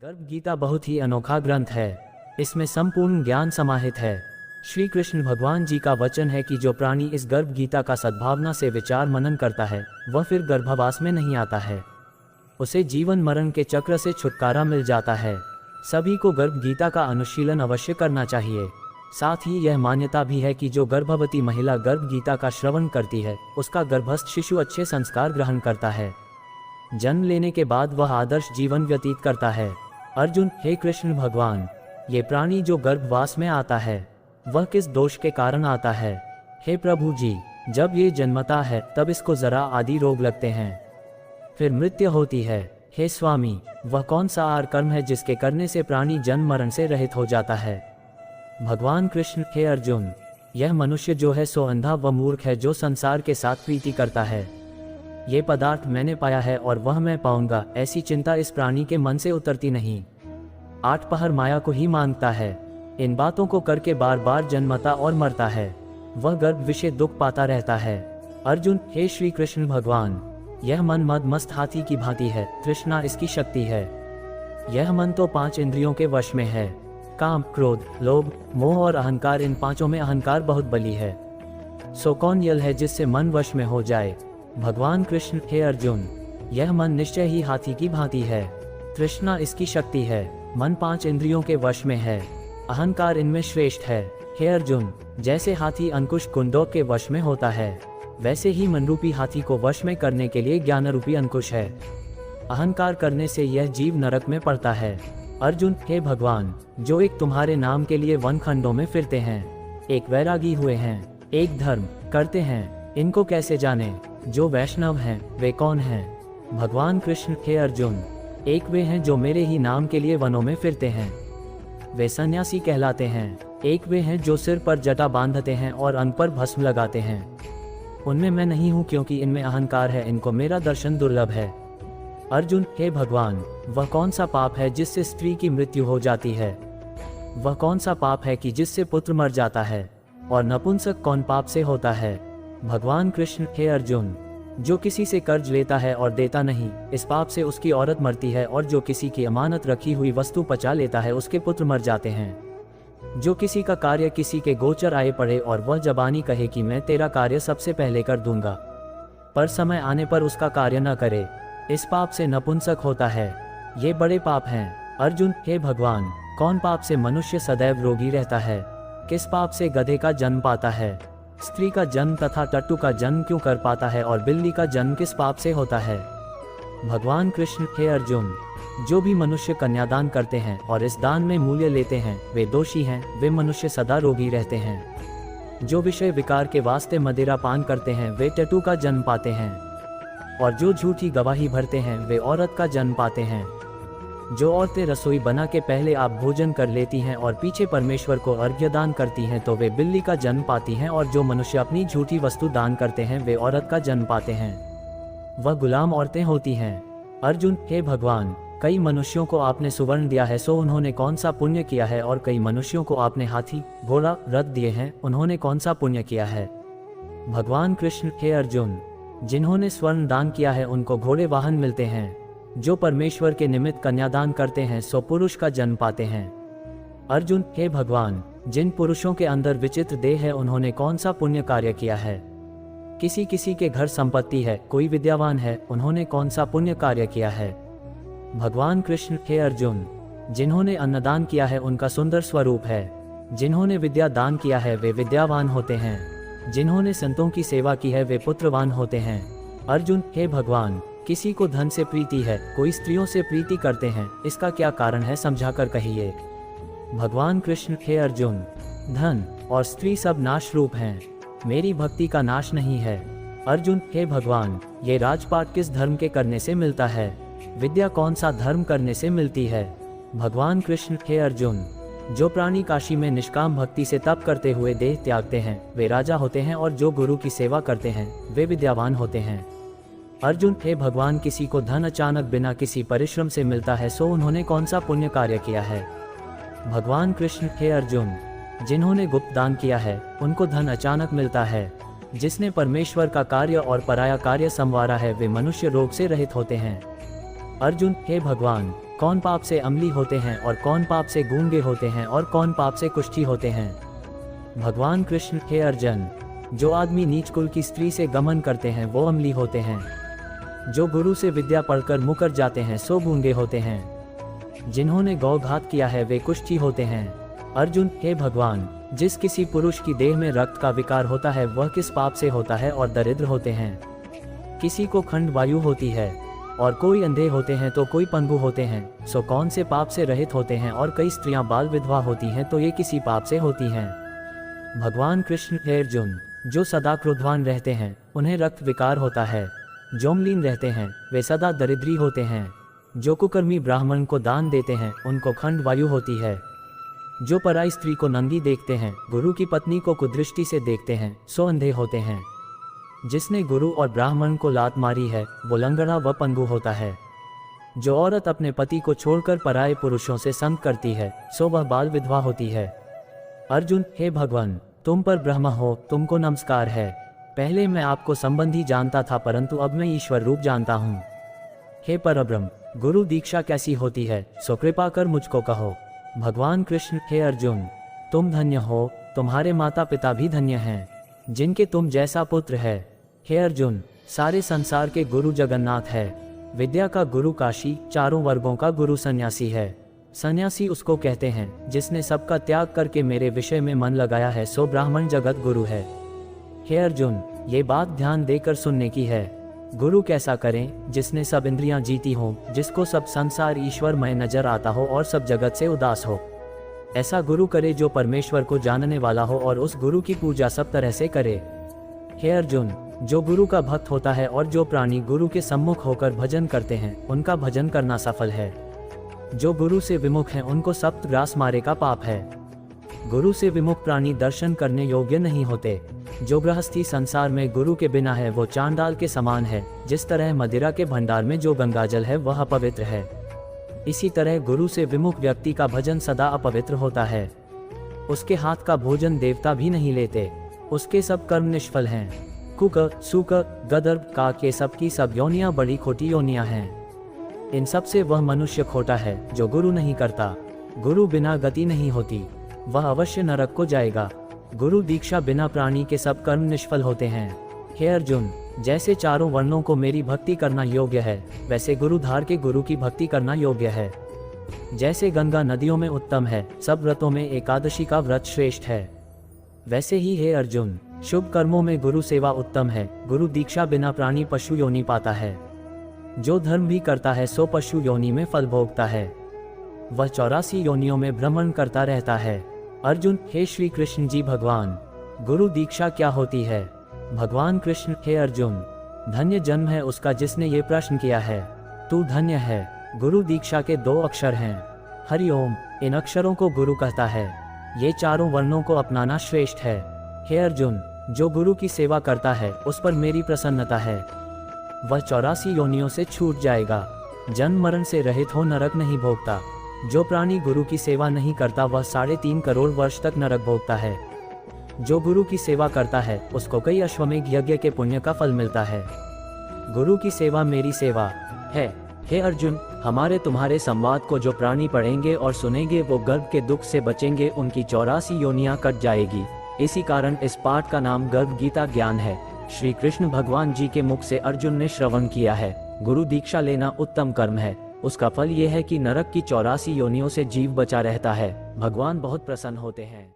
गर्भ गीता बहुत ही अनोखा ग्रंथ है। इसमें संपूर्ण ज्ञान समाहित है। श्री कृष्ण भगवान जी का वचन है कि जो प्राणी इस गर्भ गीता का सद्भावना से विचार मनन करता है वह फिर गर्भवास में नहीं आता है। उसे जीवन मरण के चक्र से छुटकारा मिल जाता है। सभी को गर्भ गीता का अनुशीलन अवश्य करना चाहिए। साथ ही यह मान्यता भी है कि जो गर्भवती महिला गर्भ गीता का श्रवण करती है उसका गर्भस्थ शिशु अच्छे संस्कार ग्रहण करता है। जन्म लेने के बाद वह आदर्श जीवन व्यतीत करता है। अर्जुन, हे कृष्ण भगवान, ये प्राणी जो गर्भवास में आता है वह किस दोष के कारण आता है? हे प्रभु जी, जब ये जन्मता है तब इसको जरा आदि रोग लगते हैं, फिर मृत्यु होती है। हे स्वामी, वह कौन सा आर कर्म है जिसके करने से प्राणी जन्म मरण से रहित हो जाता है? भगवान कृष्ण, हे अर्जुन, यह मनुष्य जो है सो अंधा व मूर्ख है जो संसार के साथ प्रीति करता है। ये पदार्थ मैंने पाया है और वह मैं पाऊंगा, ऐसी चिंता इस प्राणी के मन से उतरती नहीं। 8 पहर माया को ही मांगता है। इन बातों को करके बार बार जन्मता और मरता है। वह गर्भ विषय दुख पाता रहता है। अर्जुन, हे श्री कृष्ण भगवान, यह मन मद मस्त हाथी की भांति है। तृष्णा इसकी शक्ति है। यह मन तो 5 इंद्रियों के वश में है। काम, क्रोध, लोभ, मोह और अहंकार, इन पांचों में अहंकार बहुत बली है। सो कौन यल है जिससे मन वश में हो जाए? भगवान कृष्ण, हे अर्जुन, यह मन निश्चय ही हाथी की भांति है। तृष्णा इसकी शक्ति है। मन 5 इंद्रियों के वश में है। अहंकार इनमें श्रेष्ठ है। हे अर्जुन, जैसे हाथी अंकुश कुंडों के वश में होता है वैसे ही मनरूपी हाथी को वश में करने के लिए ज्ञान रूपी अंकुश है। अहंकार करने से यह जीव नरक में पड़ता है। अर्जुन, हे भगवान, जो एक तुम्हारे नाम के लिए वन खंडों में फिरते हैं, एक वैरागी हुए हैं, एक धर्म करते हैं, इनको कैसे जाने? जो वैष्णव हैं वे कौन हैं? भगवान कृष्ण, हे अर्जुन, एक वे हैं जो मेरे ही नाम के लिए वनों में फिरते हैं, वे सन्यासी कहलाते हैं। एक वे हैं जो सिर पर जटा बांधते हैं और अंग पर भस्म लगाते हैं, उनमें मैं नहीं हूँ क्योंकि इनमें अहंकार है, इनको मेरा दर्शन दुर्लभ है। अर्जुन, हे भगवान, वह कौन सा पाप है जिससे स्त्री की मृत्यु हो जाती है? वह कौन सा पाप है कि जिससे पुत्र मर जाता है? और नपुंसक कौन पाप से होता है? भगवान कृष्ण, हे अर्जुन, जो किसी से कर्ज लेता है और देता नहीं, इस पाप से उसकी औरत मरती है। और जो किसी की अमानत रखी हुई वस्तु पचा लेता है उसके पुत्र मर जाते हैं। जो किसी का कार्य किसी के गोचर आए पड़े और वह जबानी कहे कि मैं तेरा कार्य सबसे पहले कर दूंगा, पर समय आने पर उसका कार्य न करे, इस पाप से नपुंसक होता है। ये बड़े पाप हैं। अर्जुन, हे भगवान, कौन पाप से मनुष्य सदैव रोगी रहता है? किस पाप से गधे का जन्म पाता है? स्त्री का जन्म तथा टट्टू का जन्म क्यों कर पाता है? और बिल्ली का जन्म किस पाप से होता है? भगवान कृष्ण, हे अर्जुन, जो भी मनुष्य कन्यादान करते हैं और इस दान में मूल्य लेते हैं वे दोषी हैं। वे मनुष्य सदा रोगी रहते हैं। जो विषय विकार के वास्ते मदिरा पान करते हैं वे टट्टू का जन्म पाते हैं। और जो झूठी गवाही भरते हैं वे औरत का जन्म पाते हैं। जो औरतें रसोई बना के पहले आप भोजन कर लेती हैं और पीछे परमेश्वर को अर्घ्य दान करती हैं तो वे बिल्ली का जन्म पाती हैं। और जो मनुष्य अपनी झूठी वस्तु दान करते हैं वे औरत का जन्म पाते हैं। वह गुलाम औरतें होती हैं। अर्जुन, हे भगवान, कई मनुष्यों को आपने सुवर्ण दिया है सो उन्होंने कौन सा पुण्य किया है? और कई मनुष्यों को आपने हाथी, घोड़ा, रथ दिए हैं, उन्होंने कौन सा पुण्य किया है? भगवान कृष्ण, हे अर्जुन, जिन्होंने स्वर्ण दान किया है उनको घोड़े वाहन मिलते हैं। जो परमेश्वर के निमित्त कन्यादान करते हैं सो पुरुष का जन्म पाते हैं। अर्जुन, हे भगवान, जिन पुरुषों के अंदर विचित्र देह है उन्होंने कौन सा पुण्य कार्य किया है? किसी किसी के घर संपत्ति है, कोई विद्यावान है, उन्होंने कौन सा पुण्य कार्य किया है? भगवान कृष्ण, हे अर्जुन, जिन्होंने अन्नदान किया है उनका सुंदर स्वरूप है। जिन्होंने विद्या दान किया है वे विद्यावान होते हैं। जिन्होंने संतों की सेवा की है वे पुत्रवान होते हैं। अर्जुन, हे भगवान, किसी को धन से प्रीति है, कोई स्त्रियों से प्रीति करते हैं, इसका क्या कारण है समझाकर कहिए। भगवान कृष्ण, हे अर्जुन, धन और स्त्री सब नाश रूप हैं, मेरी भक्ति का नाश नहीं है। अर्जुन, हे भगवान, ये राजपाट किस धर्म के करने से मिलता है? विद्या कौन सा धर्म करने से मिलती है? भगवान कृष्ण, हे अर्जुन, जो प्राणी काशी में निष्काम भक्ति से तप करते हुए देह त्यागते हैं वे राजा होते हैं। और जो गुरु की सेवा करते हैं वे विद्यावान होते हैं। अर्जुन, हे भगवान, किसी को धन अचानक बिना किसी परिश्रम से मिलता है सो उन्होंने कौन सा पुण्य कार्य किया है? भगवान कृष्ण, हे अर्जुन, जिन्होंने गुप्त दान किया है उनको धन अचानक मिलता है। जिसने परमेश्वर का कार्य और पराया कार्य संवारा है वे मनुष्य रोग से रहित होते हैं। अर्जुन, हे भगवान, कौन पाप से अमली होते हैं और कौन पाप से गूंगे होते हैं और कौन पाप से कुष्ठी होते हैं। भगवान कृष्ण, हे अर्जुन, जो आदमी नीच कुल की स्त्री से गमन करते हैं वो अमली होते हैं। जो गुरु से विद्या पढ़कर मुकर जाते हैं सो गूंगे होते हैं। जिन्होंने गौघात किया है वे कुष्ठी होते हैं। अर्जुन, हे भगवान, जिस किसी पुरुष की देह में रक्त का विकार होता है वह किस पाप से होता है और दरिद्र होते हैं। किसी को खंड वायु होती है और कोई अंधे होते हैं तो कोई पंगु होते हैं, सो कौन से पाप से रहित होते हैं। और कई स्त्रियां बाल विधवा होती हैं तो ये किसी पाप से होती हैं। भगवान कृष्ण, हे अर्जुन, जो सदा क्रोधवान रहते हैं उन्हें रक्त विकार होता है। जो मलिन रहते हैं वे सदा दरिद्री होते हैं। जो कुकर्मी ब्राह्मण को दान देते हैं उनको खंड वायु होती है। जो पराई स्त्री को नंगी देखते हैं, गुरु की पत्नी को कुदृष्टि से देखते हैं, सो अंधे होते हैं। जिसने गुरु और ब्राह्मण को लात मारी है वो लंगड़ा व पंगु होता है। जो औरत अपने पति को छोड़कर पराये पुरुषों से संग करती है सो वह बाल विधवा होती है। अर्जुन, हे भगवान, तुम पर ब्रह्म हो, तुमको नमस्कार है। पहले मैं आपको संबंधी जानता था परंतु अब मैं ईश्वर रूप जानता हूँ। हे परब्रह्म, गुरु दीक्षा कैसी होती है सो कृपा कर मुझको कहो। भगवान कृष्ण, हे अर्जुन, तुम धन्य हो, तुम्हारे माता पिता भी धन्य हैं जिनके तुम जैसा पुत्र है। हे अर्जुन, सारे संसार के गुरु जगन्नाथ है। विद्या का गुरु काशी, चारों वर्गों का गुरु सन्यासी है। सन्यासी उसको कहते हैं जिसने सबका त्याग करके मेरे विषय में मन लगाया है, सो ब्राह्मण जगत गुरु है। हे अर्जुन, ये बात ध्यान देकर सुनने की है। गुरु कैसा करें? जिसने सब इंद्रियां जीती हो, जिसको सब संसार ईश्वरमय नजर आता हो और सब जगत से उदास हो। ऐसा गुरु करे जो परमेश्वर को जानने वाला हो और उस गुरु की पूजा सब तरह से करे। हे अर्जुन, जो गुरु का भक्त होता है और जो प्राणी गुरु के सम्मुख होकर भजन करते हैं उनका भजन करना सफल है। जो गुरु से विमुख हैं उनको सप्त ग्रास मारे का पाप है। गुरु से विमुख प्राणी दर्शन करने योग्य नहीं होते। जो गृहस्थी संसार में गुरु के बिना है वो चांडाल के समान है। जिस तरह मदिरा के भंडार में जो गंगाजल है वह अपवित्र है, इसी तरह गुरु से विमुख व्यक्ति का भजन सदा अपवित्र होता है। उसके हाथ का भोजन देवता भी नहीं लेते, उसके सब कर्म निष्फल हैं। कुक, सूक, गदर्भ, काक, ये सब की सब योनियां बड़ी खोटी योनियां हैं। इन सब से वह मनुष्य खोटा है जो गुरु नहीं करता। गुरु बिना गति नहीं होती, वह अवश्य नरक को जाएगा। गुरु दीक्षा बिना प्राणी के सब कर्म निष्फल होते हैं। हे अर्जुन, जैसे चारों वर्णों को मेरी भक्ति करना योग्य है वैसे गुरुधार के गुरु की भक्ति करना योग्य है। जैसे गंगा नदियों में उत्तम है, सब व्रतों में एकादशी का व्रत श्रेष्ठ है, वैसे ही हे अर्जुन, शुभ कर्मों में गुरु सेवा उत्तम है। गुरु दीक्षा बिना प्राणी पशु योनि पाता है। जो धर्म भी करता है सो पशु योनि में फल भोगता है। वह 84 योनियों में भ्रमण करता रहता है। अर्जुन, हे श्री कृष्ण जी भगवान, गुरु दीक्षा क्या होती है? भगवान कृष्ण, हे अर्जुन, धन्य जन्म है उसका जिसने ये प्रश्न किया है। तू धन्य है। गुरु दीक्षा के 2 अक्षर हैं, हरि ओम। इन अक्षरों को गुरु कहता है। ये चारों वर्णों को अपनाना श्रेष्ठ है। हे अर्जुन, जो गुरु की सेवा करता है उस पर मेरी प्रसन्नता है। वह 84 योनियों से छूट जाएगा, जन्म मरण से रहित हो नरक नहीं भोगता। जो प्राणी गुरु की सेवा नहीं करता वह 3.5 करोड़ वर्ष तक नरक भोगता है। जो गुरु की सेवा करता है उसको कई अश्वमेघ यज्ञ के पुण्य का फल मिलता है। गुरु की सेवा मेरी सेवा है। हे अर्जुन, हमारे तुम्हारे संवाद को जो प्राणी पढ़ेंगे और सुनेंगे वो गर्भ के दुख से बचेंगे, उनकी 84 योनियां कट जाएगी। इसी कारण इस पाठ का नाम गर्भ गीता ज्ञान है। श्री कृष्ण भगवान जी के मुख से अर्जुन ने श्रवण किया है। गुरु दीक्षा लेना उत्तम कर्म है। उसका फल ये है कि नरक की 84 योनियों से जीव बचा रहता है। भगवान बहुत प्रसन्न होते हैं।